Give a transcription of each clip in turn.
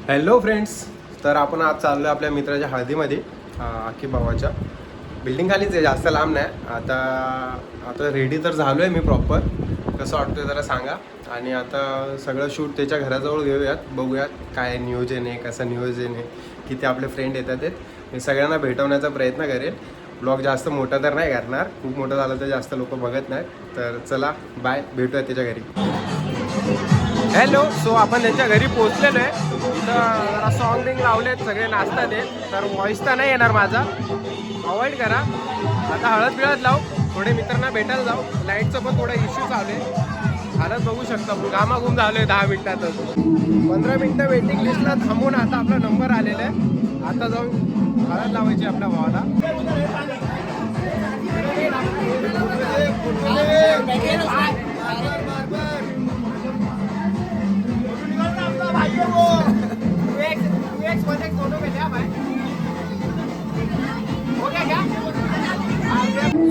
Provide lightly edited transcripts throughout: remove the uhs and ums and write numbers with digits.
Hello friends. तर आपण आज चाललो आहे आपल्या मित्राच्या हळदीमध्ये, आखी भावाच्या बिल्डिंग खालीच आहे, जास्त लांब नाही. आता रेडी तर झालो आहे मी प्रॉपर. कसं वाटतं जरा सांगा. आणि आता सगळं शूट त्याच्या घराजवळ घेऊयात, बघूयात काय नियोजन आहे, कसं नियोजन आहे, किती आपले फ्रेंड येतात मी सगळ्यांना भेटवण्याचा प्रयत्न करेल. ब्लॉग जास्त मोठा तर नाही करणार, खूप मोठं झालं तर जास्त लोक बघत नाहीत. तर चला बाय, भेटूया त्याच्या घरी. हॅलो. सो आपण त्यांच्या घरी पोहोचलेलो आहे. इथं जरा सॉन्ग बिंग लावलेत, सगळे नाचतात आहेत, तर व्हॉइस तर नाही येणार माझा, अवॉइड करा. आता हळद बिळद लावू, थोडे मित्रांना भेटायला जाऊ. लाईटचं पण थोडा इश्यू चालू आहे. हळद बघू शकता घामाघूम झालो आहे 10 मिनिटातच. 15 मिनिटं वेटिंग लिस्टला थांबून आता आपला नंबर आलेला आहे. आता जाऊन हळद लावायची आपल्या भावाला.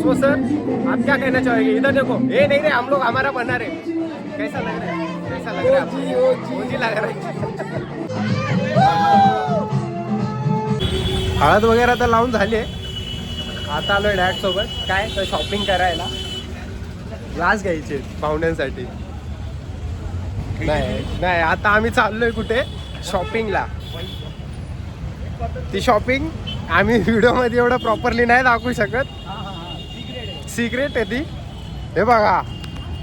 सो सर, आप क्या कहना चाहेंगे? इधर देखो. ये नहीं रे, हम लोग हमारा बना रहे. कैसा लग रहा है? कैसा लग रहा है? ओजी लग रहा है. हळद वगैरे तर लावून झाली आहे. आता आलोय डॅड सोबत. काय तर शॉपिंग करायला ग्लास घ्यायचे पाहुण्यांसाठी. नाही नाही, आता आम्ही चाललोय कुठे शॉपिंगला. ती शॉपिंग आम्ही व्हिडिओमध्ये एवढं प्रॉपरली नाही दाखवू शकत, सिक्रेट आहे ती. हे बघा,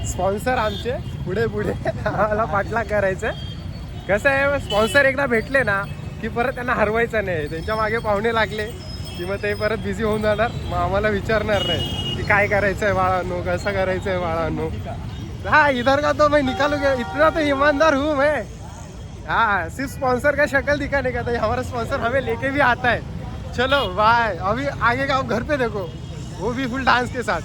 स्पॉन्सर आमचे पुढे पुढे आम्हाला पाठलाग करायचं. कसं आहे, स्पॉन्सर एकदा भेटले ना की परत त्यांना हरवायचं नाही. त्यांच्या मागे पाहुणे लागले की मग ते परत बिझी होऊन जाणार, मग आम्हाला विचारणार नाही की काय करायचं आहे बाळांनो, कसं करायचं आहे बाळांनो. हाँ, इधर का तो मैं निकालू गया, इतना तो ईमानदार हूँ मैं. हाँ, सिर्फ स्पॉन्सर का शक्ल दिखाने का था, हमारा स्पॉन्सर हमें लेके भी आता है. चलो बाय. अभी आगे का घर पे देखो, वो भी फुल डांस के साथ.